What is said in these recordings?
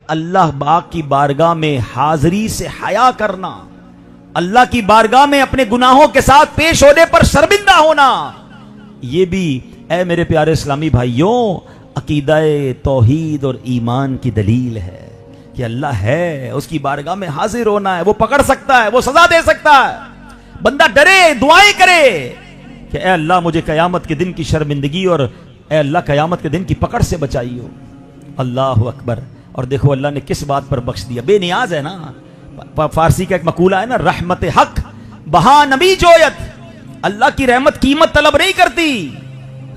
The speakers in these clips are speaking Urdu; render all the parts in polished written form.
اللہ پاک کی بارگاہ میں حاضری سے حیا کرنا، اللہ کی بارگاہ میں اپنے گناہوں کے ساتھ پیش ہونے پر شرمندہ ہونا، یہ بھی اے میرے پیارے اسلامی بھائیوں عقیدہ توحید اور ایمان کی دلیل ہے کہ اللہ ہے، اس کی بارگاہ میں حاضر ہونا ہے، وہ پکڑ سکتا ہے، وہ سزا دے سکتا ہے۔ بندہ ڈرے، دعائیں کرے کہ اے اللہ مجھے قیامت کے دن کی شرمندگی اور اے اللہ قیامت کے دن کی پکڑ سے بچائیو۔ اللہ اکبر۔ اور دیکھو اللہ نے کس بات پر بخش دیا، بے نیاز ہے نا۔ فارسی کا ایک مقولہ ہے نا، رحمت حق بہا نمی جویت، اللہ کی رحمت قیمت طلب نہیں کرتی،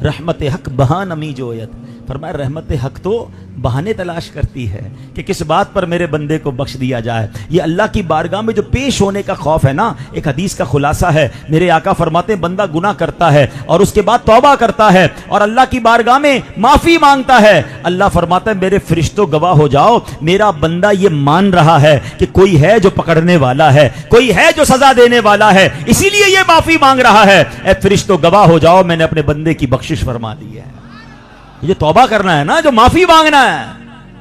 رحمت حق بہا نمی جویت، فرمایا رحمت حق تو بہانے تلاش کرتی ہے کہ کس بات پر میرے بندے کو بخش دیا جائے۔ یہ اللہ کی بارگاہ میں جو پیش ہونے کا خوف ہے نا، ایک حدیث کا خلاصہ ہے، میرے آقا فرماتے ہیں بندہ گناہ کرتا ہے اور اس کے بعد توبہ کرتا ہے اور اللہ کی بارگاہ میں معافی مانگتا ہے، اللہ فرماتا ہے میرے فرشتوں گواہ ہو جاؤ، میرا بندہ یہ مان رہا ہے کہ کوئی ہے جو پکڑنے والا ہے، کوئی ہے جو سزا دینے والا ہے، اسی لیے یہ معافی مانگ رہا ہے، اے فرشتوں گواہ ہو جاؤ میں نے اپنے بندے کی بخشش فرما دی ہے۔ یہ توبہ کرنا ہے نا، جو معافی مانگنا ہے،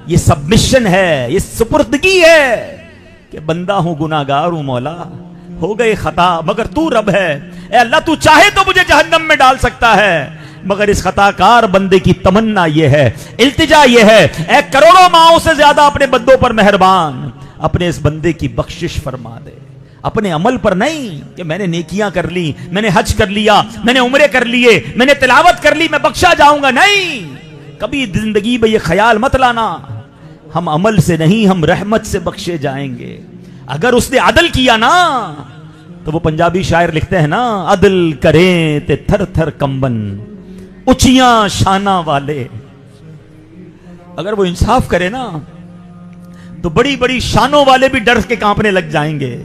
یہ سبمشن ہے، یہ سپردگی ہے کہ بندہ ہوں گناہگار ہوں مولا، ہو گئے خطا مگر تو رب ہے، اے اللہ تو چاہے تو مجھے جہنم میں ڈال سکتا ہے، مگر اس خطا کار بندے کی تمنا یہ ہے، التجا یہ ہے، اے کروڑوں ماؤں سے زیادہ اپنے بندوں پر مہربان، اپنے اس بندے کی بخشش فرما دے، اپنے عمل پر نہیں کہ میں نے نیکیاں کر لی، میں نے حج کر لیا، میں نے عمرے کر لیے، میں نے تلاوت کر لی، میں بخشا جاؤں گا، نہیں، کبھی زندگی میں یہ خیال مت لانا ہم عمل سے نہیں ہم رحمت سے بخشے جائیں گے۔ اگر اس نے عدل کیا نا تو وہ پنجابی شاعر لکھتے ہیں نا، عدل کریں تے تھر تھر کمبن اچیاں شانہ والے، اگر وہ انصاف کرے نا تو بڑی بڑی شانوں والے بھی ڈر کے کانپنے لگ جائیں گے۔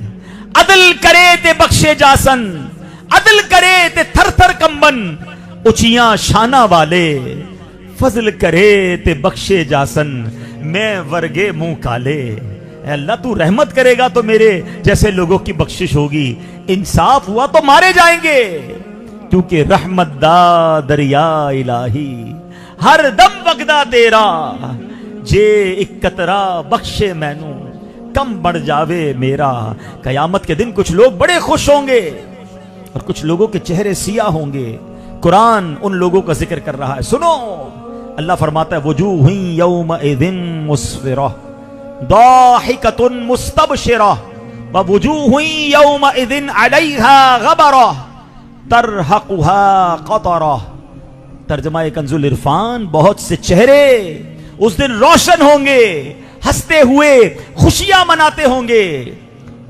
عدل کرے تے بخشے جاسن، عدل کرے تے تھر تھر کمبن اچیاں شانہ والے، فضل کرے تے بخشے جاسن میں ورگے منہ کالے۔ اے اللہ تو رحمت کرے گا تو میرے جیسے لوگوں کی بخشش ہوگی، انصاف ہوا تو مارے جائیں گے، کیونکہ رحمت دا دریا الہی ہر دم وگدا تیرا، جے ایک قطرہ بخشے مینوں کم بڑھ جاوے میرا۔ قیامت کے دن کچھ لوگ بڑے خوش ہوں گے اور کچھ لوگوں کے چہرے سیاہ ہوں گے۔ قرآن ان لوگوں کا ذکر کر رہا ہے، سنو اللہ فرماتا ہے وجوہ یومئذ مسفرہ ضاحکۃ مستبشرہ ووجوہ یومئذ علیہا غبرہ ترہقها قطرہ۔ ترجمہ کنز العرفان، بہت سے چہرے اس دن روشن ہوں گے، ہنستے ہوئے خوشیاں مناتے ہوں گے،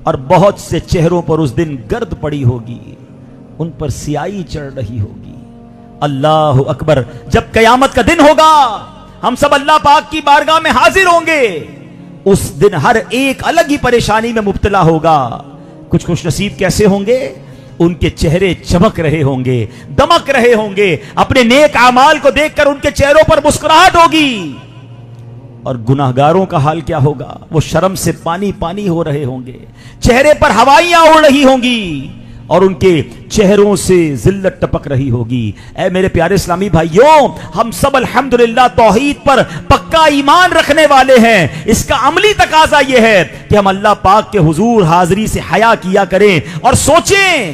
اور بہت سے چہروں پر اس دن گرد پڑی ہوگی، ان پر سیاہی چڑھ رہی ہوگی۔ اللہ اکبر۔ جب قیامت کا دن ہوگا ہم سب اللہ پاک کی بارگاہ میں حاضر ہوں گے، اس دن ہر ایک الگ ہی پریشانی میں مبتلا ہوگا۔ کچھ خوش نصیب کیسے ہوں گے؟ ان کے چہرے چمک رہے ہوں گے، دمک رہے ہوں گے، اپنے نیک اعمال کو دیکھ کر ان کے چہروں پر مسکراہٹ ہوگی۔ اور گناہگاروں کا حال کیا ہوگا؟ وہ شرم سے پانی پانی ہو رہے ہوں گے، چہرے پر ہوائیاں اڑ رہی ہوں گی اور ان کے چہروں سے ذلت ٹپک رہی ہوگی۔ اے میرے پیارے اسلامی بھائیوں، ہم سب الحمدللہ توحید پر پکا ایمان رکھنے والے ہیں۔ اس کا عملی تقاضا یہ ہے کہ ہم اللہ پاک کے حضور حاضری سے حیا کیا کریں اور سوچیں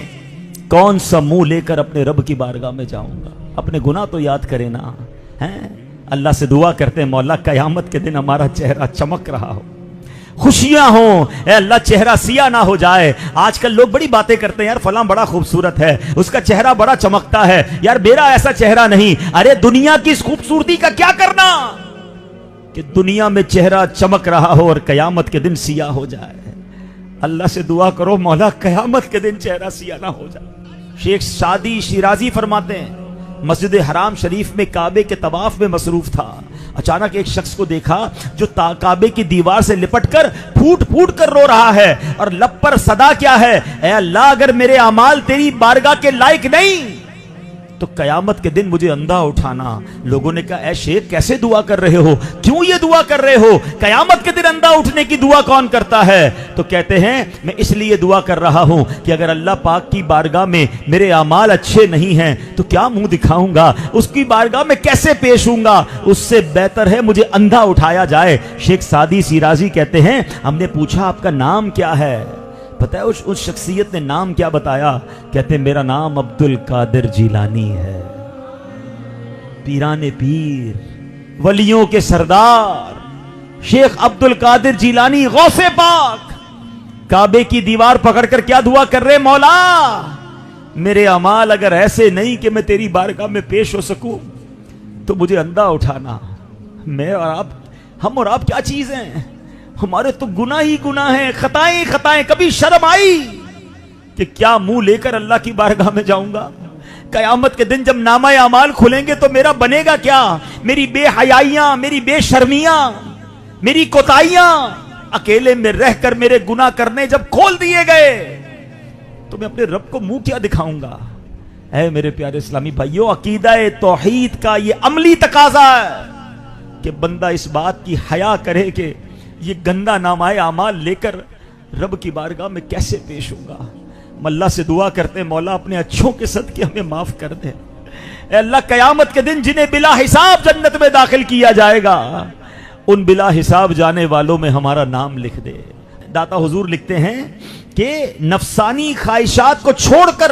کون سا منہ لے کر اپنے رب کی بارگاہ میں جاؤں گا۔ اپنے گناہ تو یاد کریں نا، ہیں؟ اللہ سے دعا کرتے ہیں مولا قیامت کے دن ہمارا چہرہ چمک رہا ہو، خوشیاں ہوں، اے اللہ چہرہ سیاہ نہ ہو جائے۔ آج کل لوگ بڑی باتیں کرتے ہیں، یار فلاں بڑا خوبصورت ہے، اس کا چہرہ بڑا چمکتا ہے، یار میرا ایسا چہرہ نہیں۔ ارے دنیا کی اس خوبصورتی کا کیا کرنا کہ دنیا میں چہرہ چمک رہا ہو اور قیامت کے دن سیاہ ہو جائے۔ اللہ سے دعا کرو مولا قیامت کے دن چہرہ سیاہ نہ ہو جائے۔ شیخ شادی شیرازی فرماتے ہیں مسجد حرام شریف میں کعبے کے طواف میں مصروف تھا، اچانک ایک شخص کو دیکھا جو کعبے کی دیوار سے لپٹ کر پھوٹ پھوٹ کر رو رہا ہے اور لب پر صدا کیا ہے، اے اللہ اگر میرے اعمال تیری بارگاہ کے لائق نہیں تو قیامت کے دن مجھے اندھا اٹھانا۔ لوگوں نے کہا اے شیخ کیسے دعا کر رہے ہو، کیوں یہ دعا کر رہے ہو، قیامت کے دن اندھا اٹھنے کی دعا کون کرتا ہے؟ تو کہتے ہیں میں اس لیے دعا کر رہا ہوں کہ اگر اللہ پاک کی بارگاہ میں میرے اعمال اچھے نہیں ہیں تو کیا منہ دکھاؤں گا، اس کی بارگاہ میں کیسے پیش ہوں گا، اس سے بہتر ہے مجھے اندھا اٹھایا جائے۔ شیخ سعدی شیرازی کہتے ہیں ہم نے پوچھا آپ کا نام کیا ہے؟ پتہ ہے اس شخصیت نے نام کیا بتایا؟ کہتے ہیں میرا نام عبد القادر جیلانی ہے، پیران پیر، ولیوں کے سردار شیخ عبد القادر جیلانی غوث پاک کعبے کی دیوار پکڑ کر کیا دعا کر رہے؟ مولا میرے اعمال اگر ایسے نہیں کہ میں تیری بارگاہ میں پیش ہو سکوں تو مجھے اندھا اٹھانا۔ میں اور آپ، ہم اور آپ کیا چیز ہیں؟ ہمارے تو گناہ ہی گناہ ہیں، خطائیں ہی خطائیں۔ کبھی شرم آئی کہ کیا منہ لے کر اللہ کی بارگاہ میں جاؤں گا؟ قیامت کے دن جب نامہ اعمال کھلیں گے تو میرا بنے گا کیا؟ میری بے حیائیاں، میری بے شرمیاں، میری کوتاہیاں، اکیلے میں رہ کر میرے گناہ کرنے جب کھول دیے گئے تو میں اپنے رب کو منہ کیا دکھاؤں گا؟ اے میرے پیارے اسلامی بھائیوں، عقیدہ توحید کا یہ عملی تقاضا ہے کہ بندہ اس بات کی حیا کرے کہ یہ گندا نامہ اعمال لے کر رب کی بارگاہ میں کیسے پیش ہوں گا۔ ہم اللہ سے دعا کرتے ہیں مولا اپنے اچھوں کے صدقے ہمیں معاف کر دے۔ اے اللہ قیامت کے دن جنہیں بلا حساب جنت میں داخل کیا جائے گا ان بلا حساب جانے والوں میں ہمارا نام لکھ دے۔ داتا حضور لکھتے ہیں کہ نفسانی خواہشات کو چھوڑ کر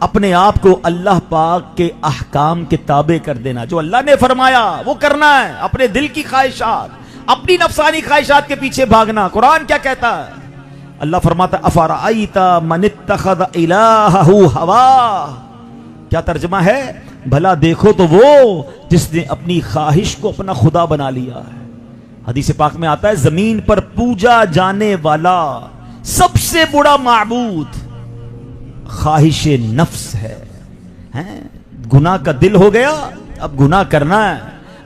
اپنے آپ کو اللہ پاک کے احکام کے تابع کر دینا، جو اللہ نے فرمایا وہ کرنا ہے، اپنے دل کی خواہشات، اپنی نفسانی خواہشات کے پیچھے بھاگنا۔ قرآن کیا کہتا ہے؟ اللہ فرماتا افرأیت من اتخذ الہہ ہواہ، کیا ترجمہ ہے؟ بھلا دیکھو تو وہ جس نے اپنی خواہش کو اپنا خدا بنا لیا ہے۔ حدیث پاک میں آتا ہے زمین پر پوجا جانے والا سب سے بڑا معبود خواہش نفس ہے۔ گناہ کا دل ہو گیا، اب گناہ کرنا ہے۔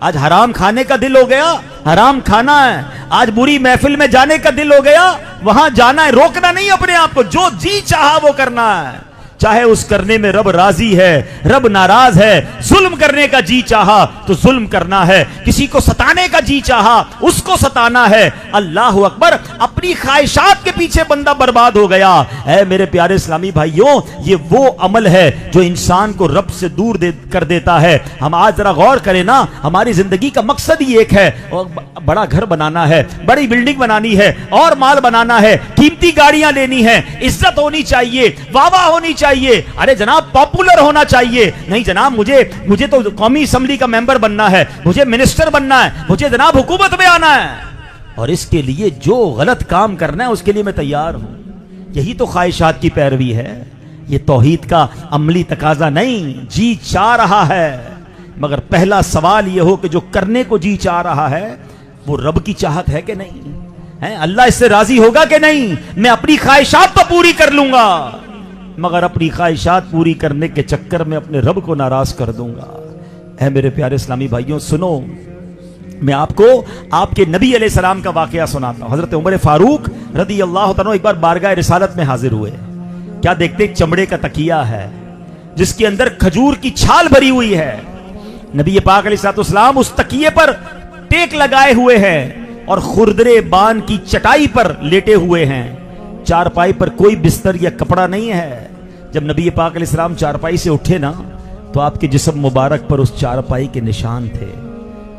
آج حرام کھانے کا دل ہو گیا، حرام کھانا ہے۔ آج بری محفل میں جانے کا دل ہو گیا، وہاں جانا ہے، روکنا نہیں اپنے آپ کو، جو جی چاہا وہ کرنا ہے، چاہے اس کرنے میں رب راضی ہے، رب ناراض ہے۔ ظلم کرنے کا جی چاہا تو ظلم کرنا ہے، کسی کو ستانے کا جی چاہا اس کو ستانا ہے۔ اللہ اکبر، اپنی خواہشات کے پیچھے بندہ برباد ہو گیا۔ اے میرے پیارے اسلامی بھائیوں، یہ وہ عمل ہے جو انسان کو رب سے دور کر دیتا ہے۔ ہم آج ذرا غور کریں نا، ہماری زندگی کا مقصد ہی ایک ہے، بڑا گھر بنانا ہے، بڑی بلڈنگ بنانی ہے، اور مال بنانا ہے، قیمتی گاڑیاں لینی ہے، عزت ہونی چاہیے، واہ واہ ہونی چاہیے، ارے جناب پاپولر ہونا چاہیے۔ نہیں جناب، مجھے تو قومی اسمبلی کا ممبر بننا ہے، مجھے منسٹر بننا ہے، مجھے جناب حکومت میں آنا ہے، اور اس کے لیے جو غلط کام کرنا ہے اس کے لیے میں تیار ہوں۔ یہی تو خواہشات کی پیروی ہے، یہ توحید کا عملی تقاضا نہیں۔ جی چاہ رہا ہے، مگر پہلا سوال یہ ہو کہ جو کرنے کو جی چاہ رہا ہے وہ رب کی چاہت ہے کہ نہیں ہے؟ اللہ اس سے راضی ہوگا کہ نہیں؟ میں اپنی خواہشات تو پوری کر لوں گا مگر اپنی خواہشات پوری کرنے کے چکر میں اپنے رب کو ناراض کر دوں گا۔ اے میرے پیارے اسلامی بھائیوں سنو، میں آپ کو آپ کے نبی علیہ السلام کا واقعہ سناتا ہوں۔ حضرت عمر فاروق رضی اللہ تعالیٰ ایک بار بارگاہ رسالت میں حاضر ہوئے۔ کیا دیکھتے؟ ایک چمڑے کا تکیہ ہے جس کے اندر کھجور کی چھال بھری ہوئی ہے۔ نبی پاک علیہ السلام اس تکیے پر ٹیک لگائے ہوئے ہیں اور خردرے بان کی چٹائی پر لیٹے ہوئے ہیں۔ چارپائی پر کوئی بستر یا کپڑا نہیں ہے۔ جب نبی پاک علیہ السلام چارپائی سے اٹھے نا تو آپ کے جسم مبارک پر اس چارپائی کے نشان تھے۔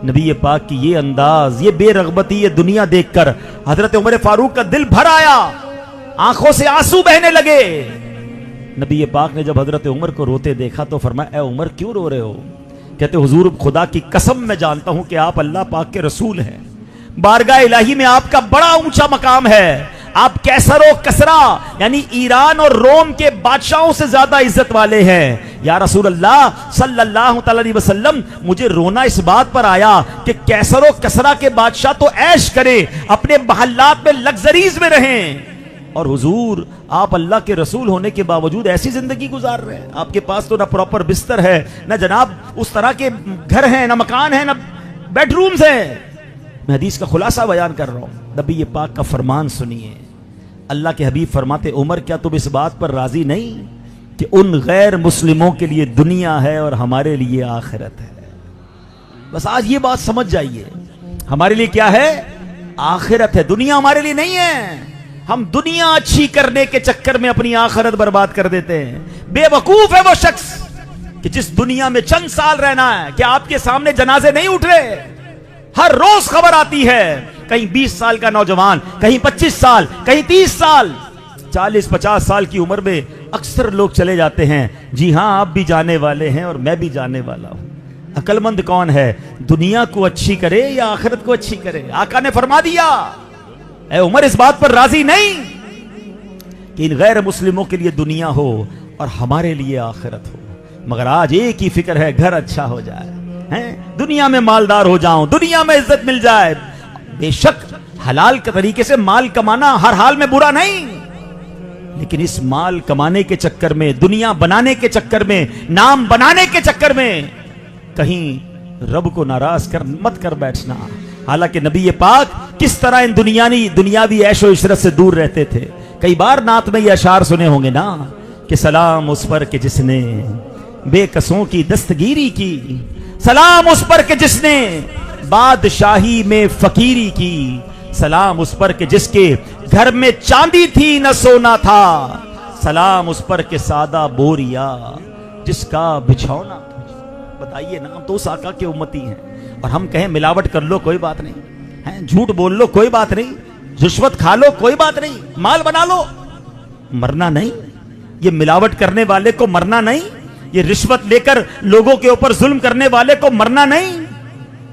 نبی پاک کی یہ انداز، یہ بے رغبتی، یہ دنیا دیکھ کر حضرت عمر فاروق کا دل بھر آیا، آنکھوں سے آنسو بہنے لگے۔ نبی پاک نے جب حضرت عمر کو روتے دیکھا تو فرمایا اے عمر کیوں رو رہے ہو؟ کہتے حضور خدا کی قسم میں جانتا ہوں کہ آپ اللہ پاک کے رسول ہیں، بارگاہ الہی میں آپ کا بڑا اونچا مقام ہے، آپ کیسر و کسرا یعنی ایران اور روم کے بادشاہوں سے زیادہ عزت والے ہیں۔ یا رسول اللہ صلی اللہ علیہ وسلم، مجھے رونا اس بات پر آیا کہ کیسر و کسرا کے بادشاہ تو عیش کریں، اپنے محلات میں لگزریز میں رہیں، اور حضور آپ اللہ کے رسول ہونے کے باوجود ایسی زندگی گزار رہے ہیں۔ آپ کے پاس تو نہ پراپر بستر ہے، نہ جناب اس طرح کے گھر ہیں، نہ مکان ہیں، نہ بیڈ رومز ہیں۔ میں حدیث کا خلاصہ بیان کر رہا ہوں، نبی پاک کا فرمان سنیے۔ اللہ کے حبیب فرماتے عمر کیا تم اس بات پر راضی نہیں کہ ان غیر مسلموں کے لیے دنیا ہے اور ہمارے لیے آخرت ہے. بس آج یہ بات سمجھ جائیے, ہمارے لیے کیا ہے؟ آخرت ہے, دنیا ہمارے لیے نہیں ہے. ہم دنیا اچھی کرنے کے چکر میں اپنی آخرت برباد کر دیتے ہیں. بے وقوف ہے وہ شخص کہ جس دنیا میں چند سال رہنا ہے. کہ آپ کے سامنے جنازے نہیں اٹھ رہے؟ ہر روز خبر آتی ہے, کہیں 20 سال کا نوجوان, کہیں 25 سال, کہیں 30 سال, 40-50 سال کی عمر میں اکثر لوگ چلے جاتے ہیں. جی ہاں, آپ بھی جانے والے ہیں اور میں بھی جانے والا ہوں. عقل مند کون ہے؟ دنیا کو اچھی کرے یا آخرت کو اچھی کرے؟ آقا نے فرما دیا, اے عمر اس بات پر راضی نہیں کہ ان غیر مسلموں کے لیے دنیا ہو اور ہمارے لیے آخرت ہو, مگر آج ایک ہی فکر ہے, گھر اچھا ہو جائے, دنیا میں مالدار ہو جاؤں, دنیا میں عزت مل جائے. بے شک حلال کے طریقے سے مال کمانا ہر حال میں برا نہیں, لیکن اس مال کمانے کے چکر میں, دنیا بنانے کے چکر میں, نام بنانے کے چکر میں کہیں رب کو ناراض مت کر بیٹھنا. حالانکہ نبی پاک کس طرح ان دنیاوی عیش و عشرت سے دور رہتے تھے. کئی بار نعت میں یہ اشعار سنے ہوں گے نا کہ سلام اس پر کہ جس نے بے کسوں کی دستگیری کی, سلام اس پر کہ جس نے بادشاہی میں فقیری کی, سلام اس پر کہ جس کے گھر میں چاندی تھی نہ سونا تھا, سلام اس پر کہ سادہ بوریا جس کا بچھونا. بتائیے نا, ہم تو اس آقا کے امتی ہیں اور ہم کہیں ملاوٹ کر لو کوئی بات نہیں, جھوٹ بول لو کوئی بات نہیں, رشوت کھا لو کوئی بات نہیں, مال بنا لو, مرنا نہیں. یہ ملاوٹ کرنے والے کو مرنا نہیں, یہ رشوت لے کر لوگوں کے اوپر ظلم کرنے والے کو مرنا نہیں,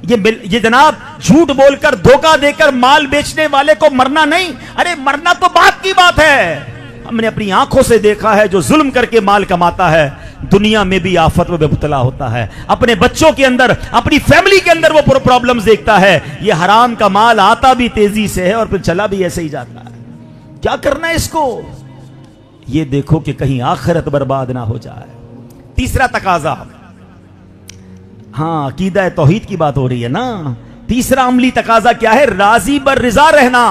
یہ جناب جھوٹ بول کر دھوکہ دے کر مال بیچنے والے کو مرنا نہیں. ارے مرنا تو بات کی بات ہے. ہم نے اپنی آنکھوں سے دیکھا ہے, جو ظلم کر کے مال کماتا ہے دنیا میں بھی آفت میں مبتلا ہوتا ہے. اپنے بچوں کے اندر, اپنی فیملی کے اندر وہ پرابلمز دیکھتا ہے. یہ حرام کا مال آتا بھی تیزی سے ہے اور پھر چلا بھی ایسے ہی جاتا ہے. کیا کرنا ہے اس کو؟ یہ دیکھو کہ کہیں آخرت برباد نہ ہو جائے. تیسرا تقاضا, ہاں عقیدہ توحید کی بات ہو رہی ہے نا, تیسرا عملی تقاضا کیا ہے؟ راضی بر رضا رہنا.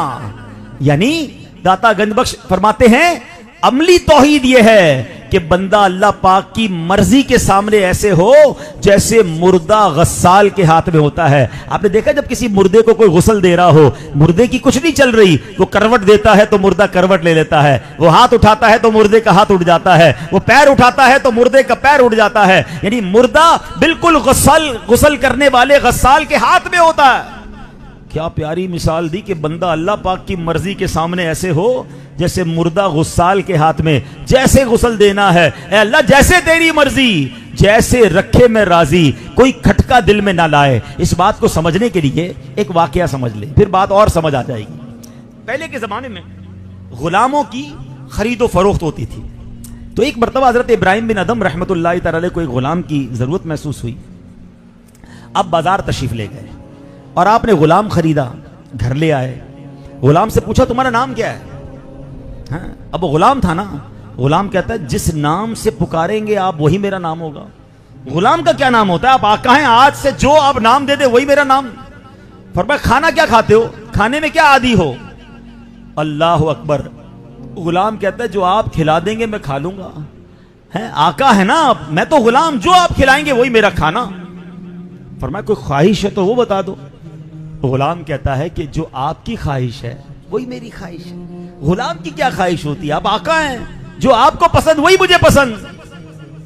یعنی داتا گنج بخش فرماتے ہیں عملی توحید یہ ہے کہ بندہ اللہ پاک کی مرضی کے سامنے ایسے ہو جیسے مردہ غسال کے ہاتھ میں ہوتا ہے. آپ نے دیکھا جب کسی مردے کو کوئی غسل دے رہا ہو, مردے کی کچھ نہیں چل رہی, وہ کروٹ دیتا ہے تو مردہ کروٹ لے لیتا ہے, وہ ہاتھ اٹھاتا ہے تو مردے کا ہاتھ اٹھ جاتا ہے, وہ پیر اٹھاتا ہے تو مردے کا پیر اٹھ جاتا ہے. یعنی مردہ بالکل غسل کرنے والے غسال کے ہاتھ میں ہوتا ہے. کیا پیاری مثال دی کہ بندہ اللہ پاک کی مرضی کے سامنے ایسے ہو جیسے مردہ غسال کے ہاتھ میں, جیسے غسل دینا ہے اے اللہ جیسے تیری مرضی, جیسے رکھے میں راضی, کوئی کھٹکا دل میں نہ لائے. اس بات کو سمجھنے کے لیے ایک واقعہ سمجھ لیں, پھر بات اور سمجھ آ جائے گی. پہلے کے زمانے میں غلاموں کی خرید و فروخت ہوتی تھی. تو ایک مرتبہ حضرت ابراہیم بن ادم رحمۃ اللہ تعالی علیہ کو ایک غلام کی ضرورت محسوس ہوئی. اب بازار تشریف لے گئے اور آپ نے غلام خریدا, گھر لے آئے. غلام سے پوچھا تمہارا نام کیا ہے؟ اب وہ غلام تھا نا, غلام کہتا ہے جس نام سے پکاریں گے آپ وہی میرا نام ہوگا. غلام کا کیا نام ہوتا ہے؟ آپ آقا ہیں, آج سے جو آپ نام دے دے وہی میرا نام. فرمایا کھانا کیا کھاتے ہو, کھانے میں کیا عادی ہو؟ اللہ اکبر. غلام کہتا ہے جو آپ کھلا دیں گے میں کھا لوں گا. آقا ہے نا آپ, میں تو غلام, جو آپ کھلائیں گے وہی میرا کھانا. فرمایا کوئی خواہش ہے تو وہ بتا دو. غلام کہتا ہے کہ جو آپ کی خواہش ہے وہی میری خواہش ہے. غلام کی کیا خواہش ہوتی ہے, آپ آقا ہیں, جو آپ کو پسند وہی مجھے پسند.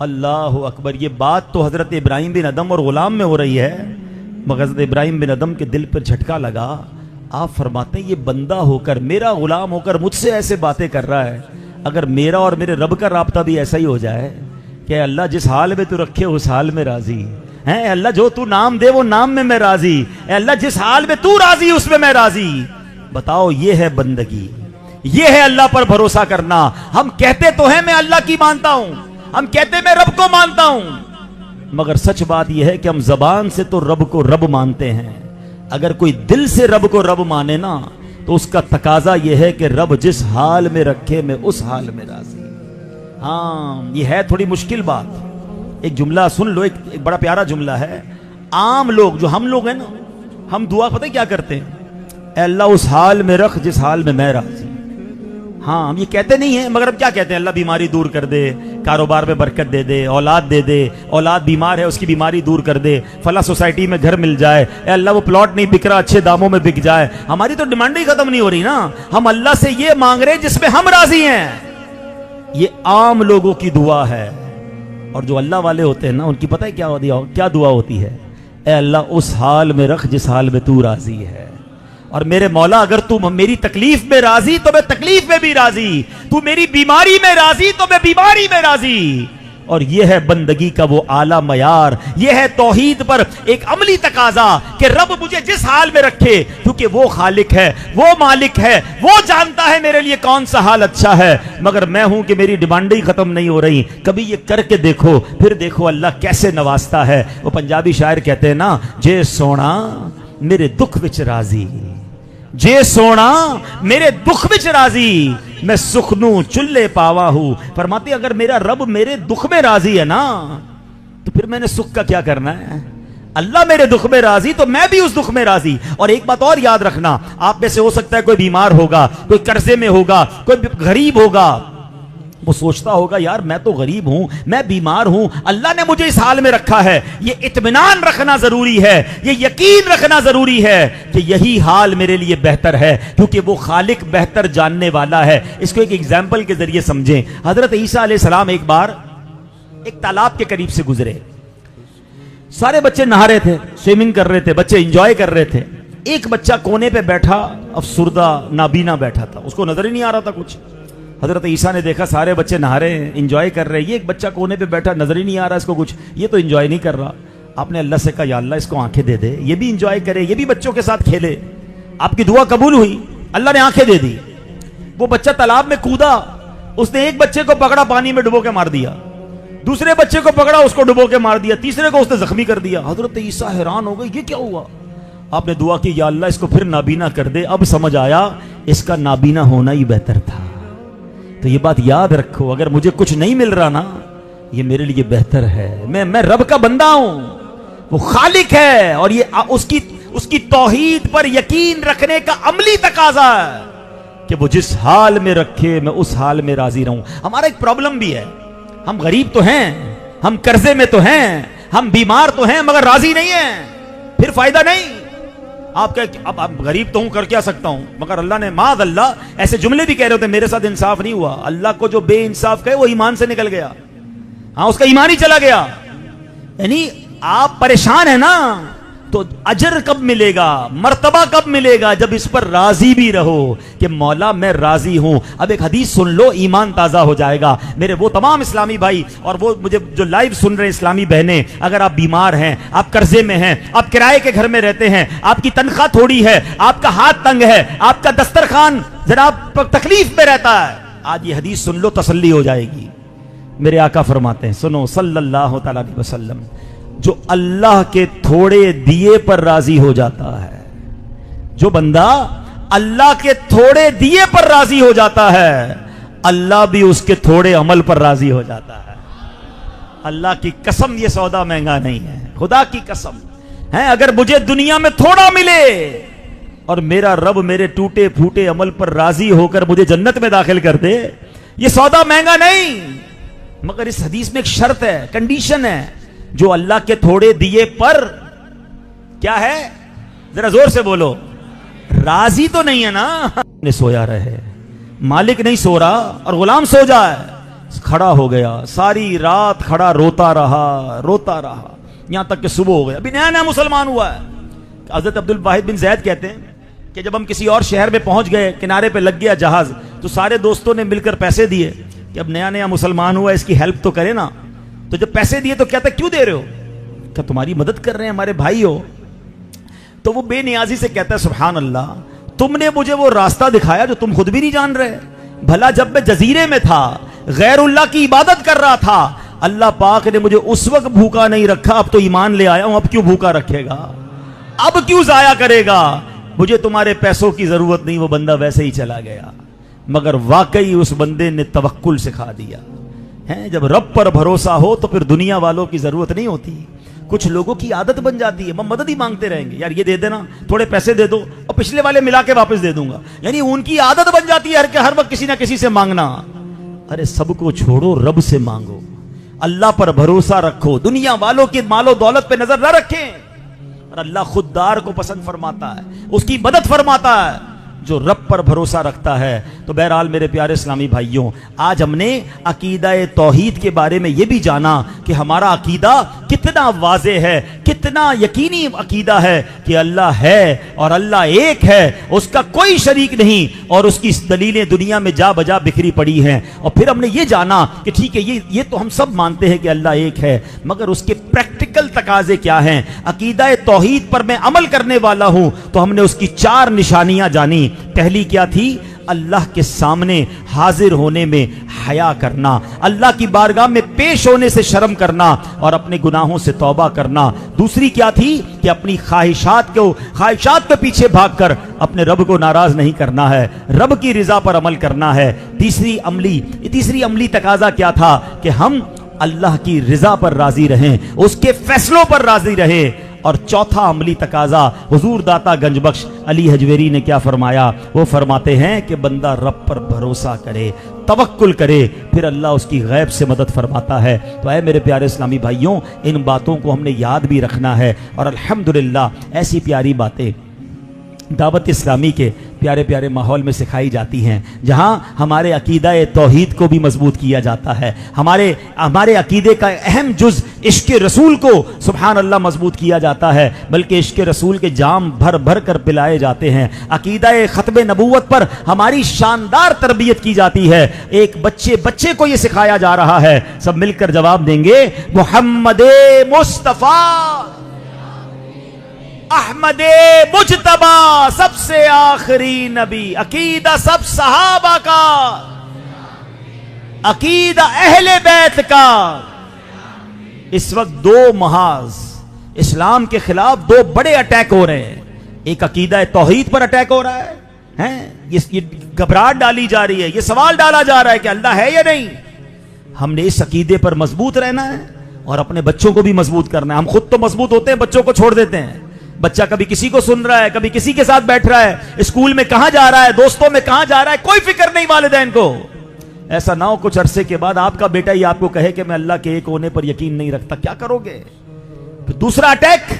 اللہ اکبر. یہ بات تو حضرت ابراہیم بن ادم اور غلام میں ہو رہی ہے, مگر حضرت ابراہیم بن ادم کے دل پر جھٹکا لگا. آپ فرماتے ہیں یہ بندہ ہو کر, میرا غلام ہو کر مجھ سے ایسے باتیں کر رہا ہے. اگر میرا اور میرے رب کا رابطہ بھی ایسا ہی ہو جائے کہ اللہ جس حال میں تو رکھے اس حال میں راضی ہے, اللہ جو تو نام دے وہ نام میں راضی, اے اللہ جس حال میں تو راضی اس میں راضی. بتاؤ یہ ہے بندگی, یہ ہے اللہ پر بھروسہ کرنا. ہم کہتے تو ہیں میں اللہ کی مانتا ہوں, ہم کہتے میں رب کو مانتا ہوں, مگر سچ بات یہ ہے کہ ہم زبان سے تو رب کو رب مانتے ہیں. اگر کوئی دل سے رب کو رب مانے نا تو اس کا تقاضا یہ ہے کہ رب جس حال میں رکھے میں اس حال میں راضی. ہاں یہ ہے تھوڑی مشکل بات. ایک جملہ سن لو, ایک بڑا پیارا جملہ ہے. عام لوگ جو ہم لوگ ہیں نا, ہم دعا پتہ کیا کرتے ہیں, اے اللہ اس حال میں رکھ جس حال میں میں راضی. ہاں ہم یہ کہتے نہیں ہیں, مگر اب کیا کہتے ہیں, اللہ بیماری دور کر دے, کاروبار میں برکت دے دے، اولاد دے دے، اولاد بیمار ہے اس کی بیماری دور کر دے، فلاں سوسائٹی میں گھر مل جائے، اے اللہ وہ پلاٹ نہیں بک رہا اچھے داموں میں بک جائے۔ ہماری تو ڈیمانڈ ہی ختم نہیں ہو رہی نا، ہم اللہ سے یہ مانگ رہے جس پہ ہم راضی ہیں۔ یہ عام لوگوں کی دعا ہے، اور جو اللہ والے ہوتے ہیں نا ان کی پتہ ہے کیا دعا ہوتی ہے؟ اے اللہ اس حال میں رکھ جس حال میں تو راضی ہے، اور میرے مولا اگر تو میری تکلیف میں راضی تو میں تکلیف میں بھی راضی، تو میری بیماری میں راضی تو میں بیماری میں راضی۔ اور یہ ہے بندگی کا وہ اعلیٰ معیار، یہ ہے توحید پر ایک عملی تقاضا کہ رب مجھے جس حال میں رکھے، کیونکہ وہ خالق ہے، وہ مالک ہے، وہ جانتا ہے میرے لیے کون سا حال اچھا ہے، مگر میں ہوں کہ میری ڈیمانڈیں ہی ختم نہیں ہو رہی۔ کبھی یہ کر کے دیکھو، پھر دیکھو اللہ کیسے نوازتا ہے۔ وہ پنجابی شاعر کہتے ہیں نا، جے سونا میرے دکھ وچ راضی، جے سونا میرے دکھ وچ راضی، میں سخنو چلے پاوا ہوں۔ فرماتے اگر میرا رب میرے دکھ میں راضی ہے نا تو پھر میں نے سکھ کا کیا کرنا ہے؟ اللہ میرے دکھ میں راضی تو میں بھی اس دکھ میں راضی۔ اور ایک بات اور یاد رکھنا، آپ میں سے ہو سکتا ہے کوئی بیمار ہوگا، کوئی قرضے میں ہوگا، کوئی غریب ہوگا، وہ سوچتا ہوگا یار میں تو غریب ہوں، میں بیمار ہوں، اللہ نے مجھے اس حال میں رکھا ہے۔ یہ اطمینان رکھنا ضروری ہے، یہ یقین رکھنا ضروری ہے کہ یہی حال میرے لیے بہتر ہے، کیونکہ وہ خالق بہتر جاننے والا ہے۔ اس کو ایک ایگزامپل کے ذریعے سمجھیں۔ حضرت عیسیٰ علیہ السلام ایک بار ایک تالاب کے قریب سے گزرے، سارے بچے نہا رہے تھے، سوئمنگ کر رہے تھے، بچے انجوائے کر رہے تھے۔ ایک بچہ کونے پہ بیٹھا افسردہ نابینا بیٹھا تھا، اس کو نظر ہی نہیں آ رہا تھا کچھ۔ حضرت عیسیٰ نے دیکھا سارے بچے نہا رہے ہیں، انجوائے کر رہے ہیں، یہ ایک بچہ کونے پہ بیٹھا نظر ہی نہیں آ رہا اس کو کچھ، یہ تو انجوائے نہیں کر رہا۔ آپ نے اللہ سے کہا یا اللہ اس کو آنکھیں دے دے، یہ بھی انجوائے کرے، یہ بھی بچوں کے ساتھ کھیلے۔ آپ کی دعا قبول ہوئی، اللہ نے آنکھیں دے دی۔ وہ بچہ تالاب میں کودا، اس نے ایک بچے کو پکڑا پانی میں ڈبو کے مار دیا، دوسرے بچے کو پکڑا اس کو ڈبو کے مار دیا، تیسرے کو اس نے زخمی کر دیا۔ حضرت عیسیٰ حیران ہو گئے یہ کیا ہوا؟ آپ نے دعا کی یا اللہ اس کو پھر نابینا کر دے۔ اب سمجھ آیا اس کا نابینا ہونا ہی بہتر تھا۔ تو یہ بات یاد رکھو، اگر مجھے کچھ نہیں مل رہا نا یہ میرے لیے بہتر ہے، میں رب کا بندہ ہوں، وہ خالق ہے، اور یہ اس کی توحید پر یقین رکھنے کا عملی تقاضا ہے کہ وہ جس حال میں رکھے میں اس حال میں راضی رہوں۔ ہمارا ایک پرابلم بھی ہے، ہم غریب تو ہیں، ہم قرضے میں تو ہیں، ہم بیمار تو ہیں، مگر راضی نہیں ہیں، پھر فائدہ نہیں۔ آپ اب غریب تو ہوں، کر کیا سکتا ہوں، مگر اللہ نے معاذ اللہ ایسے جملے بھی کہہ رہے ہوتے میرے ساتھ انصاف نہیں ہوا۔ اللہ کو جو بے انصاف کہے وہ ایمان سے نکل گیا، ہاں اس کا ایمان ہی چلا گیا۔ یعنی آپ پریشان ہیں نا تو اجر کب ملے گا، مرتبہ کب ملے گا؟ جب اس پر راضی بھی رہو کہ مولا میں راضی ہوں۔ اب ایک حدیث سن لو، ایمان تازہ ہو جائے گا۔ میرے وہ تمام اسلامی بھائی اور وہ مجھے جو لائیو سن رہے اسلامی بہنیں، اگر آپ بیمار ہیں، آپ قرضے میں ہیں، آپ کرائے کے گھر میں رہتے ہیں، آپ کی تنخواہ تھوڑی ہے، آپ کا ہاتھ تنگ ہے، آپ کا دسترخوان ذرا تکلیف میں رہتا ہے، آج یہ حدیث سن لو، تسلی ہو جائے گی۔ میرے آقا فرماتے ہیں، سنو صلی اللہ تعالی علیہ وسلم، جو اللہ کے تھوڑے دیے پر راضی ہو جاتا ہے، جو بندہ اللہ کے تھوڑے دیے پر راضی ہو جاتا ہے، اللہ بھی اس کے تھوڑے عمل پر راضی ہو جاتا ہے۔ اللہ کی قسم یہ سودا مہنگا نہیں ہے، خدا کی قسم ہے، اگر مجھے دنیا میں تھوڑا ملے اور میرا رب میرے ٹوٹے پھوٹے عمل پر راضی ہو کر مجھے جنت میں داخل کر دے، یہ سودا مہنگا نہیں۔ مگر اس حدیث میں ایک شرط ہے، کنڈیشن ہے، جو اللہ کے تھوڑے دیے پر کیا ہے، ذرا زور سے بولو، راضی تو نہیں ہے نا۔ نے سویا رہے، مالک نہیں سو رہا اور غلام سو جائے، کھڑا ہو گیا، ساری رات کھڑا روتا رہا یہاں تک کہ صبح ہو گیا، ابھی نیا نیا مسلمان ہوا ہے۔ حضرت عبد الواحد بن زید کہتے ہیں کہ جب ہم کسی اور شہر میں پہنچ گئے، کنارے پہ لگ گیا جہاز، تو سارے دوستوں نے مل کر پیسے دیے کہ اب نیا نیا مسلمان ہوا، اس کی ہیلپ تو کرے نا۔ تو جب پیسے دیے تو کہتا کیوں دے رہے ہو؟ کہ تمہاری مدد کر رہے ہیں، ہمارے بھائی ہو۔ تو وہ بے نیازی سے کہتا ہے سبحان اللہ، تم نے مجھے وہ راستہ دکھایا جو تم خود بھی نہیں جان رہے۔ بھلا جب میں جزیرے میں تھا، غیر اللہ کی عبادت کر رہا تھا، اللہ پاک نے مجھے اس وقت بھوکا نہیں رکھا، اب تو ایمان لے آیا ہوں، اب کیوں بھوکا رکھے گا، اب کیوں ضائع کرے گا؟ مجھے تمہارے پیسوں کی ضرورت نہیں، وہ بندہ ویسے ہی چلا گیا۔ مگر واقعی اس بندے نے توکل سکھا دیا ہے۔ جب رب پر بھروسہ ہو تو پھر دنیا والوں کی ضرورت نہیں ہوتی۔ کچھ لوگوں کی عادت بن جاتی ہے، میں مدد ہی مانگتے رہیں گے، یار یہ دے دینا، تھوڑے پیسے دے دو اور پچھلے والے ملا کے واپس دے دوں گا، یعنی ان کی عادت بن جاتی ہے ہر وقت کسی نہ کسی سے مانگنا۔ ارے سب کو چھوڑو، رب سے مانگو، اللہ پر بھروسہ رکھو، دنیا والوں کی مال و دولت پہ نظر نہ رکھیں، اور اللہ خوددار کو پسند فرماتا ہے، اس کی مدد فرماتا ہے جو رب پر بھروسہ رکھتا ہے۔ تو بہرحال میرے پیارے اسلامی بھائیوں، آج ہم نے عقیدہ توحید کے بارے میں یہ بھی جانا کہ ہمارا عقیدہ کتنا واضح ہے، کتنا یقینی عقیدہ ہے کہ اللہ ہے اور اللہ ایک ہے، اس کا کوئی شریک نہیں، اور اس کی دلیلیں دنیا میں جا بجا بکھری پڑی ہیں۔ اور پھر ہم نے یہ جانا کہ ٹھیک ہے یہ تو ہم سب مانتے ہیں کہ اللہ ایک ہے، مگر اس کے پریکٹیکل تقاضے کیا ہیں۔ عقیدہ توحید پر میں عمل کرنے والا ہوں تو ہم نے اس کی 4 نشانیاں جانی۔ پہلی کیا تھی؟ اللہ کے سامنے حاضر ہونے میں حیا کرنا، اللہ کی بارگاہ میں پیش ہونے سے شرم کرنا اور اپنے گناہوں سے توبہ کرنا۔ دوسری کیا تھی؟ کہ اپنی خواہشات کے پیچھے بھاگ کر اپنے رب کو ناراض نہیں کرنا ہے، رب کی رضا پر عمل کرنا ہے۔ تیسری عملی تقاضا کیا تھا؟ کہ ہم اللہ کی رضا پر راضی رہیں، اس کے فیصلوں پر راضی رہیں۔ اور چوتھا عملی تقاضا حضور داتا گنج بخش علی حجویری نے کیا فرمایا؟ وہ فرماتے ہیں کہ بندہ رب پر بھروسہ کرے، توکل کرے، پھر اللہ اس کی غیب سے مدد فرماتا ہے۔ تو اے میرے پیارے اسلامی بھائیوں، ان باتوں کو ہم نے یاد بھی رکھنا ہے، اور الحمدللہ ایسی پیاری باتیں دعوت اسلامی کے پیارے پیارے ماحول میں سکھائی جاتی ہیں، جہاں ہمارے عقیدہ توحید کو بھی مضبوط کیا جاتا ہے، ہمارے عقیدے کا اہم جز عشق رسول کو سبحان اللہ مضبوط کیا جاتا ہے، بلکہ عشق رسول کے جام بھر بھر کر پلائے جاتے ہیں۔ عقیدہ ختم نبوت پر ہماری شاندار تربیت کی جاتی ہے۔ ایک بچے کو یہ سکھایا جا رہا ہے، سب مل کر جواب دیں گے، محمد مصطفیٰ احمد مجتبی سب سے آخری نبی، عقیدہ سب صحابہ کا، عقیدہ اہل بیت کا۔ اس وقت 2 محاذ اسلام کے خلاف 2 بڑے اٹیک ہو رہے ہیں۔ ایک عقیدہ توحید پر اٹیک ہو رہا ہے، یہ گھبراہٹ ڈالی جا رہی ہے، یہ سوال ڈالا جا رہا ہے کہ اللہ ہے یا نہیں۔ ہم نے اس عقیدے پر مضبوط رہنا ہے اور اپنے بچوں کو بھی مضبوط کرنا ہے۔ ہم خود تو مضبوط ہوتے ہیں، بچوں کو چھوڑ دیتے ہیں۔ بچہ کبھی کسی کو سن رہا ہے، کبھی کسی کے ساتھ بیٹھ رہا ہے، اسکول میں کہاں جا رہا ہے، دوستوں میں کہاں جا رہا ہے، کوئی فکر نہیں والدین کو۔ ایسا نہ ہو کچھ عرصے کے بعد آپ کا بیٹا ہی آپ کو کہے کہ میں اللہ کے ایک ہونے پر یقین نہیں رکھتا، کیا کرو گے؟ پھر دوسرا اٹیک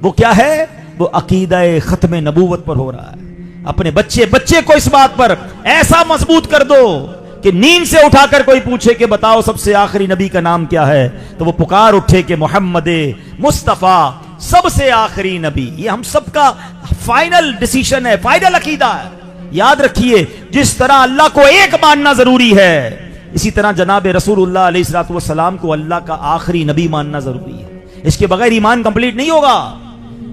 وہ کیا ہے؟ وہ عقیدہ ختم نبوت پر ہو رہا ہے۔ اپنے بچے کو اس بات پر ایسا مضبوط کر دو کہ نیند سے اٹھا کر کوئی پوچھے کہ بتاؤ سب سے آخری نبی کا نام کیا ہے، تو وہ پکار اٹھے کہ محمد مصطفیٰ سب سے آخری نبی۔ یہ ہم سب کا فائنل ڈیسیشن ہے، فائنل عقیدہ ہے۔ یاد رکھیے، جس طرح اللہ کو ایک ماننا ضروری ہے، اسی طرح جناب رسول اللہ علیہ الصلوۃ والسلام کو اللہ کا آخری نبی ماننا ضروری ہے۔ اس کے بغیر ایمان کمپلیٹ نہیں ہوگا۔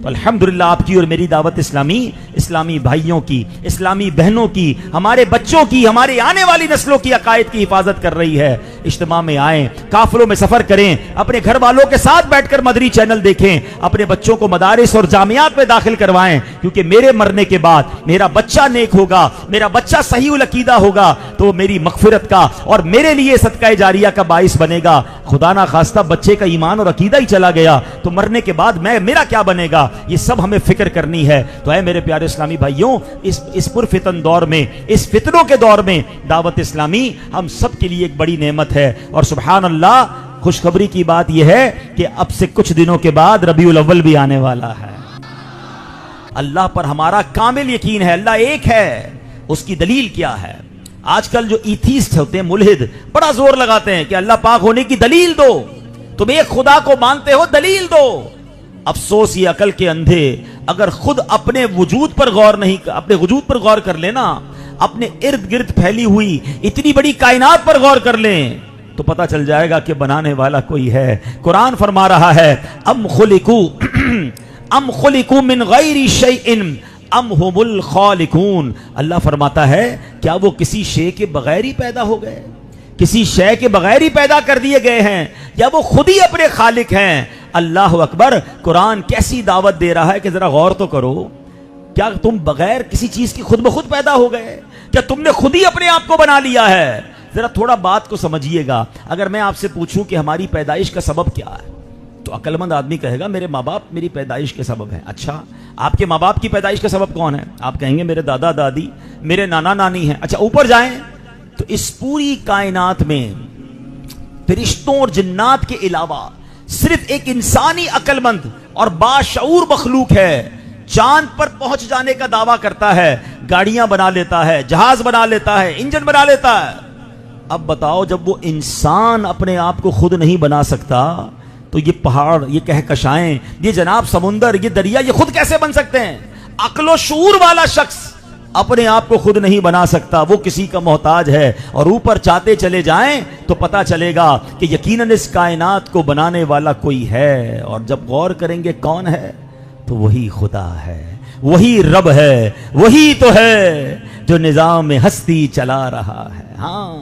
تو الحمدللہ آپ کی اور میری دعوت اسلامی بھائیوں کی، اسلامی بہنوں کی، ہمارے بچوں کی، ہمارے آنے والی نسلوں کی عقائد کی حفاظت کر رہی ہے۔ اجتماع میں آئیں، قافلوں میں سفر کریں، اپنے گھر والوں کے ساتھ بیٹھ کر مدری چینل دیکھیں، اپنے بچوں کو مدارس اور جامعات میں داخل کروائیں، کیونکہ میرے مرنے کے بعد میرا بچہ نیک ہوگا، میرا بچہ صحیح العقیدہ ہوگا تو وہ میری مغفرت کا اور میرے لیے صدقہ جاریہ کا باعث بنے گا۔ خدا نہ خواستہ بچے کا ایمان اور عقیدہ ہی چلا گیا تو مرنے کے بعد میرا کیا بنے گا؟ یہ سب ہمیں فکر کرنی ہے۔ تو اے میرے پیارے اسلامی بھائیوں، اس پرفتن دور میں، اس فتنوں کے دور میں دعوت اسلامی ہم سب کے لیے ایک بڑی نعمت ہے۔ اور سبحان اللہ، خوشخبری کی بات یہ ہے کہ اب سے کچھ دنوں کے بعد ربیع الاول بھی آنے والا ہے۔ اللہ پر ہمارا کامل یقین ہے، اللہ ایک ہے۔ اس کی دلیل کیا ہے؟ آج کل جو ایتھیسٹ ہوتے ہیں، ملحد، بڑا زور لگاتے ہیں کہ اللہ پاک ہونے کی دلیل دو، تم ایک خدا کو مانتے ہو، دلیل دو۔ افسوس یہ عقل کے اندھے اگر خود اپنے وجود پر غور کر لینا، اپنے ارد گرد پھیلی ہوئی اتنی بڑی کائنات پر غور کر لیں تو پتہ چل جائے گا کہ بنانے والا کوئی ہے۔ قرآن فرما رہا ہے، ام خلقوا من غیر شیء ام هم الخالقون۔ اللہ فرماتا ہے کیا وہ کسی شے کے بغیر ہی پیدا ہو گئے، کسی شے کے بغیر ہی پیدا کر دیے گئے ہیں، یا وہ خود ہی اپنے خالق ہیں؟ اللہ اکبر! قرآن کیسی دعوت دے رہا ہے کہ ذرا غور تو کرو، کیا تم بغیر کسی چیز کی خود بخود پیدا ہو گئے؟ کیا تم نے خود ہی اپنے آپ کو بنا لیا ہے؟ ذرا تھوڑا بات کو سمجھیے گا۔ اگر میں آپ سے پوچھوں کہ ہماری پیدائش کا سبب کیا ہے تو عقل مند آدمی کہے گا میرے ماں باپ میری پیدائش کے سبب ہیں۔ اچھا، آپ کے ماں باپ کی پیدائش کا سبب کون ہے؟ آپ کہیں گے میرے دادا دادی، میرے نانا نانی ہیں۔ اچھا، اوپر جائیں تو اس پوری کائنات میں فرشتوں اور جنات کے علاوہ صرف ایک انسانی عقل مند اور باشعور مخلوق ہے، چاند پر پہنچ جانے کا دعویٰ کرتا ہے، گاڑیاں بنا لیتا ہے، جہاز بنا لیتا ہے، انجن بنا لیتا ہے۔ اب بتاؤ جب وہ انسان اپنے آپ کو خود نہیں بنا سکتا تو یہ پہاڑ، یہ کہکشائیں، یہ جناب سمندر، یہ دریا، یہ خود کیسے بن سکتے ہیں؟ عقل و شعور والا شخص اپنے آپ کو خود نہیں بنا سکتا، وہ کسی کا محتاج ہے۔ اور اوپر چاہتے چلے جائیں تو پتا چلے گا کہ یقیناً اس کائنات کو بنانے والا کوئی ہے، اور جب غور کریں گے کون ہے تو وہی خدا ہے، وہی رب ہے، وہی تو ہے جو نظام ہستی چلا رہا ہے۔ ہاں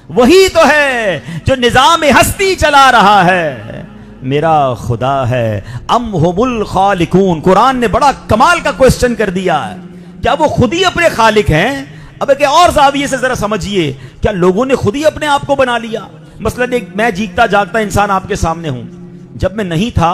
وہی تو ہے جو نظام ہستی چلا رہا ہے، میرا خدا ہے۔ ام ہم الخالقون، قرآن نے بڑا کمال کا کوسچن کر دیا ہے، کیا وہ خود ہی اپنے خالق ہیں؟ اب ایک اور زاویے سے ذرا سمجھیے، کیا لوگوں نے خود ہی اپنے آپ کو بنا لیا؟ مثلا میں جیتا جاگتا انسان آپ کے سامنے ہوں، جب میں نہیں تھا،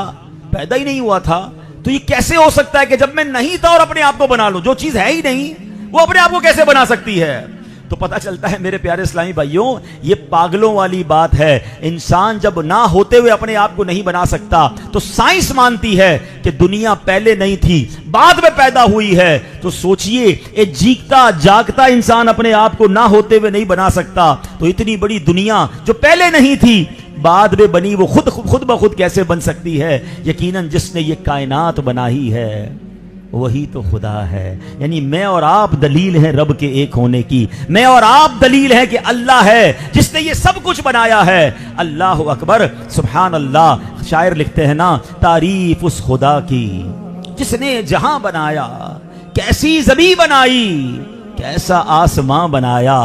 پیدا ہی نہیں ہوا تھا، تو یہ کیسے ہو سکتا ہے کہ جب میں نہیں تھا اور اپنے آپ کو بنا لوں؟ جو چیز ہے ہی نہیں وہ اپنے آپ کو کیسے بنا سکتی ہے؟ تو پتہ چلتا ہے میرے پیارے اسلامی بھائیوں، یہ پاگلوں والی بات ہے۔ انسان جب نہ ہوتے ہوئے اپنے آپ کو نہیں بنا سکتا تو سائنس مانتی ہے کہ دنیا پہلے نہیں تھی، بعد میں پیدا ہوئی ہے۔ تو سوچئے ایک جیتا جاگتا انسان اپنے آپ کو نہ ہوتے ہوئے نہیں بنا سکتا، تو اتنی بڑی دنیا جو پہلے نہیں تھی بعد میں بنی، وہ خود بخود کیسے بن سکتی ہے؟ یقیناً جس نے یہ کائنات بنائی ہے وہی تو خدا ہے۔ یعنی میں اور آپ دلیل ہیں رب کے ایک ہونے کی، میں اور آپ دلیل ہیں کہ اللہ ہے جس نے یہ سب کچھ بنایا ہے۔ اللہ اکبر، سبحان اللہ۔ شاعر لکھتے ہیں نا، تعریف اس خدا کی جس نے جہاں بنایا، کیسی زمین بنائی، کیسا آسماں بنایا،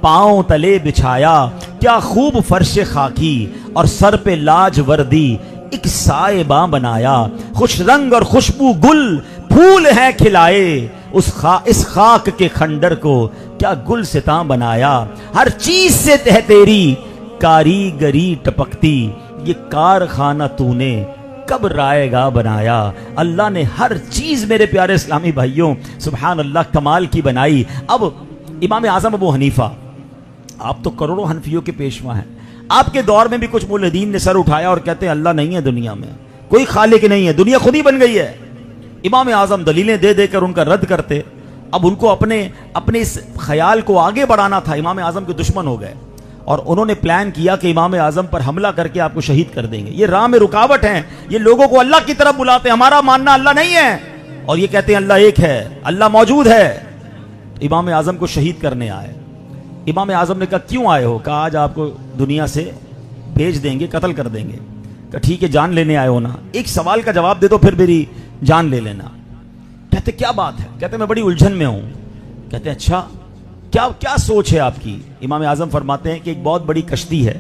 پاؤں تلے بچھایا، کیا خوب فرش خاکی، اور سر پہ لاج وردی ایک سائباں بنایا، خوش رنگ اور خوشبو گل پھول ہیں کھلائے، اس خاک کے کھنڈر کو کیا گلستاں بنایا، ہر چیز سے ہے تیری کاریگری ٹپکتی، یہ کارخانہ تو نے کب رائے گا بنایا۔ اللہ نے ہر چیز میرے پیارے اسلامی بھائیوں سبحان اللہ کمال کی بنائی۔ اب امام اعظم ابو حنیفہ، آپ تو کروڑوں حنفیوں کے پیشوا ہیں، آپ کے دور میں بھی کچھ ملحدین نے سر اٹھایا اور کہتے ہیں اللہ نہیں ہے دنیا میں، کوئی خالق نہیں ہے، دنیا خود ہی بن گئی ہے۔ امام اعظم دلیلیں دے دے کر ان کا رد کرتے۔ اب ان کو اپنے اس خیال کو آگے بڑھانا تھا، امام اعظم کے دشمن ہو گئے اور انہوں نے پلان کیا کہ امام اعظم پر حملہ کر کے آپ کو شہید کر دیں گے، یہ راہ میں رکاوٹ ہیں، یہ لوگوں کو اللہ کی طرف بلاتے ہیں، ہمارا ماننا اللہ نہیں ہے، اور یہ کہتے ہیں اللہ ایک ہے، اللہ موجود ہے۔ تو امام اعظم کو شہید کرنے آئے۔ امام اعظم نے کہا کیوں آئے ہو؟ کہا آج آپ کو دنیا سے بھیج دیں گے، قتل کر دیں گے۔ کہا ٹھیک ہے، جان لینے آئے ہو نا، ایک سوال کا جواب دے دو پھر میری جان لے لینا۔ کہتے کیا بات ہے؟ کہتے میں بڑی الجھن میں ہوں۔ کہتے اچھا کیا سوچ ہے آپ کی؟ امام اعظم فرماتے ہیں کہ ایک بہت بڑی کشتی ہے،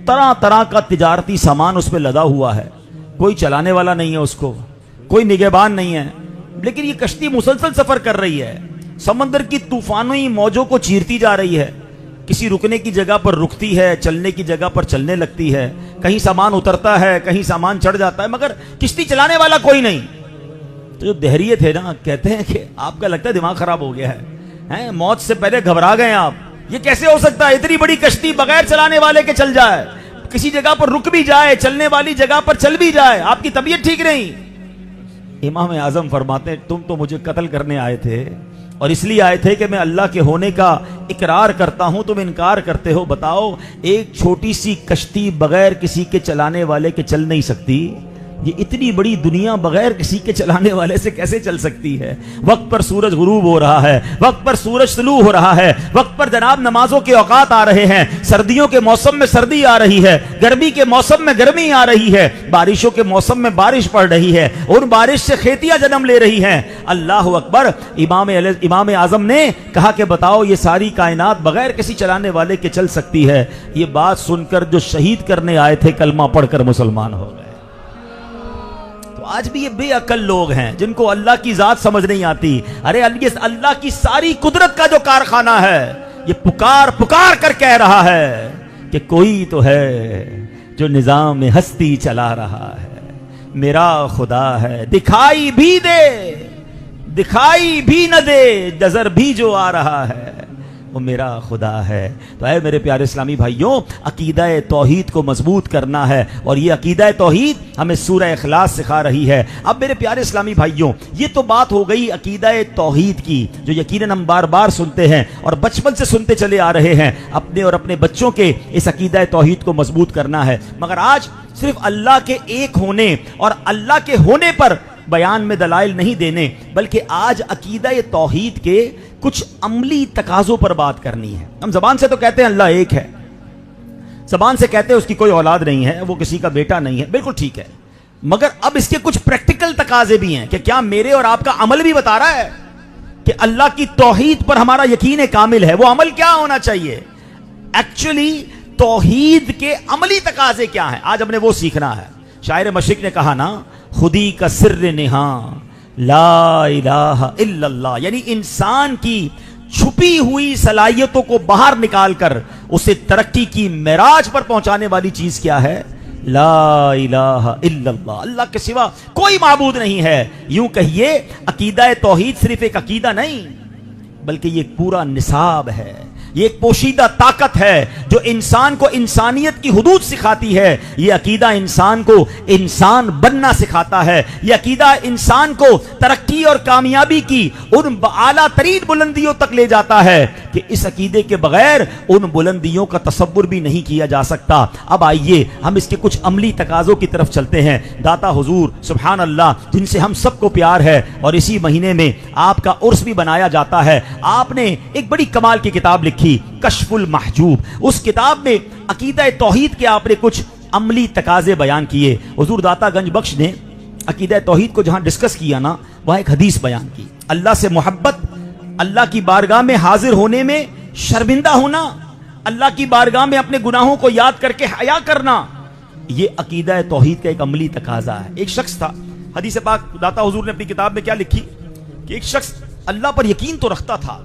طرح طرح کا تجارتی سامان اس پہ لدا ہوا ہے، کوئی چلانے والا نہیں ہے، اس کو کوئی نگہبان نہیں ہے، لیکن یہ کشتی مسلسل سفر کر رہی ہے، سمندر کی طوفانی موجوں کو چیرتی جا رہی ہے، کسی رکنے کی جگہ پر رکتی ہے، چلنے کی جگہ پر چلنے لگتی ہے، کہیں سامان اترتا ہے، کہیں سامان چڑھ جاتا ہے، مگر کشتی چلانے والا کوئی نہیں۔ تو جو دہریے تھے نا، کہتے ہیں کہ آپ کا لگتا ہے دماغ خراب ہو گیا ہے، موت سے پہلے گھبرا گئے آپ، یہ کیسے ہو سکتا ہے اتنی بڑی کشتی بغیر چلانے والے کے چل جائے، کسی جگہ پر رک بھی جائے، چلنے والی جگہ پر چل بھی جائے، آپ کی طبیعت ٹھیک نہیں۔ امام اعظم فرماتے ہیں تم تو مجھے قتل کرنے آئے تھے، اور اس لیے آئے تھے کہ میں اللہ کے ہونے کا اقرار کرتا ہوں، تم انکار کرتے ہو۔ بتاؤ ایک چھوٹی سی کشتی بغیر کسی کے چلانے والے کے چل نہیں سکتی، یہ اتنی بڑی دنیا بغیر کسی کے چلانے والے سے کیسے چل سکتی ہے؟ وقت پر سورج غروب ہو رہا ہے، وقت پر سورج طلوع ہو رہا ہے، وقت پر جناب نمازوں کے اوقات آ رہے ہیں، سردیوں کے موسم میں سردی آ رہی ہے، گرمی کے موسم میں گرمی آ رہی ہے، بارشوں کے موسم میں بارش پڑ رہی ہے، اور بارش سے کھیتیاں جنم لے رہی ہیں۔ اللہ اکبر۔ امام اعظم نے کہا کہ بتاؤ یہ ساری کائنات بغیر کسی چلانے والے کے چل سکتی ہے؟ یہ بات سن کر جو شہید کرنے آئے تھے کلمہ پڑھ کر مسلمان ہو گئے۔ آج بھی یہ بے عقل لوگ ہیں جن کو اللہ کی ذات سمجھ نہیں آتی۔ ارے اللہ کی ساری قدرت کا جو کارخانہ ہے، یہ پکار کر کہہ رہا ہے کہ کوئی تو ہے جو نظام ہستی چلا رہا ہے، میرا خدا ہے، دکھائی بھی دے دکھائی بھی نہ دے، نظر بھی جو آ رہا ہے، وہ میرا خدا ہے۔ تو اے میرے پیارے اسلامی بھائیوں، عقیدہ توحید کو مضبوط کرنا ہے، اور یہ عقیدہ توحید ہمیں سورہ اخلاص سکھا رہی ہے۔ اب میرے پیارے اسلامی بھائیوں، یہ تو بات ہو گئی عقیدہ توحید کی، جو یقیناً ہم بار بار سنتے ہیں اور بچپن سے سنتے چلے آ رہے ہیں۔ اپنے اور اپنے بچوں کے اس عقیدہ توحید کو مضبوط کرنا ہے، مگر آج صرف اللہ کے ایک ہونے اور اللہ کے ہونے پر بیان میں دلائل نہیں دینے، بلکہ آج عقیدہ توحید کے کچھ عملی تقاضوں پر بات کرنی ہے۔ ہم زبان سے تو کہتے ہیں اللہ ایک ہے، زبان سے کہتے ہیں اس کی کوئی اولاد نہیں ہے، وہ کسی کا بیٹا نہیں ہے، بالکل ٹھیک ہے، مگر اب اس کے کچھ پریکٹیکل تقاضے بھی ہیں کہ کیا میرے اور آپ کا عمل بھی بتا رہا ہے کہ اللہ کی توحید پر ہمارا یقین کامل ہے؟ وہ عمل کیا ہونا چاہیے؟ ایکچولی توحید کے عملی تقاضے کیا ہیں؟ آج ہم نے وہ سیکھنا ہے۔ شاعر مشرق نے کہا نا، خودی کا سر نہاں لا الہ الا اللہ، یعنی انسان کی چھپی ہوئی صلاحیتوں کو باہر نکال کر اسے ترقی کی معراج پر پہنچانے والی چیز کیا ہے؟ لا الہ الا اللہ، اللہ کے سوا کوئی معبود نہیں ہے۔ یوں کہیے عقیدہ توحید صرف ایک عقیدہ نہیں، بلکہ یہ ایک پورا نصاب ہے، یہ ایک پوشیدہ طاقت ہے جو انسان کو انسانیت کی حدود سکھاتی ہے۔ یہ عقیدہ انسان کو انسان بننا سکھاتا ہے، یہ عقیدہ انسان کو ترقی اور کامیابی کی ان اعلیٰ ترین بلندیوں تک لے جاتا ہے کہ اس عقیدے کے بغیر ان بلندیوں کا تصور بھی نہیں کیا جا سکتا۔ اب آئیے ہم اس کے کچھ عملی تقاضوں کی طرف چلتے ہیں۔ داتا حضور سبحان اللہ، جن سے ہم سب کو پیار ہے، اور اسی مہینے میں آپ کا عرس بھی بنایا جاتا ہے، آپ نے ایک بڑی کمال کی کتاب لکھی، کشف المحجوب۔ اس کتاب میں عقیدہ توحید کے آپ نے کچھ عملی تقاضے بیان کیے۔ حضور داتا گنج بخش نے عقیدہ توحید کو جہاں ڈسکس کیا نا، وہاں ایک حدیث بیان کی، اللہ سے محبت، اللہ کی بارگاہ میں حاضر ہونے میں شرمندہ ہونا، اللہ کی بارگاہ میں اپنے گناہوں کو یاد کر کے حیا کرنا، یہ عقیدہ توحید کا ایک عملی تقاضا ہے۔ ایک شخص تھا، حدیث پاک داتا حضور نے اپنی کتاب میں کیا لکھی کہ ایک شخص اللہ پر یقین تو رکھتا تھا،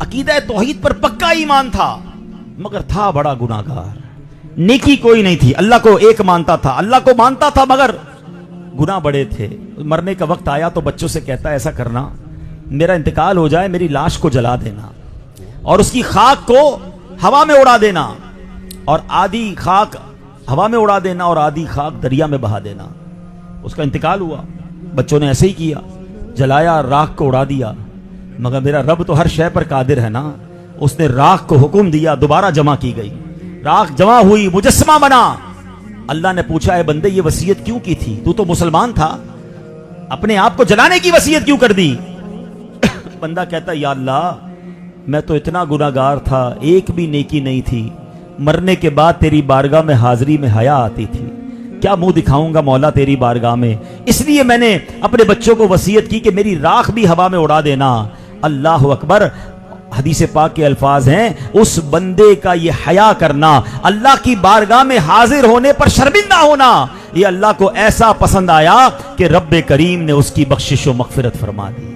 عقیدہ توحید پر پکا ایمان تھا، مگر تھا بڑا گناہگار، نیکی کوئی نہیں تھی، اللہ کو ایک مانتا تھا، اللہ کو مانتا تھا مگر گناہ بڑے تھے۔ مرنے کا وقت آیا تو بچوں سے کہتا ہے ایسا کرنا، میرا انتقال ہو جائے، میری لاش کو جلا دینا اور اس کی خاک کو ہوا میں اڑا دینا، اور آدھی خاک ہوا میں اڑا دینا اور آدھی خاک دریا میں بہا دینا۔ اس کا انتقال ہوا، بچوں نے ایسے ہی کیا، جلایا، راکھ کو اڑا دیا، مگر میرا رب تو ہر شے پر قادر ہے نا، اس نے راکھ کو حکم دیا، دوبارہ جمع کی گئی، راکھ جمع ہوئی، مجسمہ بنا۔ اللہ نے پوچھا، اے بندے یہ وصیت کیوں کی تھی؟ تو مسلمان تھا، اپنے آپ کو جلانے کی وصیت کیوں کر دی؟ بندہ کہتا یا اللہ میں تو اتنا گناہگار تھا، ایک بھی نیکی نہیں تھی، مرنے کے بعد تیری بارگاہ میں حاضری میں حیا آتی تھی، کیا منہ دکھاؤں گا مولا تیری بارگاہ میں، اس لیے میں نے اپنے بچوں کو وصیت کی کہ میری راکھ بھی ہوا میں اڑا دینا۔ اللہ اکبر، حدیث پاک کے الفاظ ہیں، اس بندے کا یہ حیا کرنا، اللہ کی بارگاہ میں حاضر ہونے پر شرمندہ ہونا، یہ اللہ کو ایسا پسند آیا کہ رب کریم نے اس کی بخشش و مغفرت فرما دی۔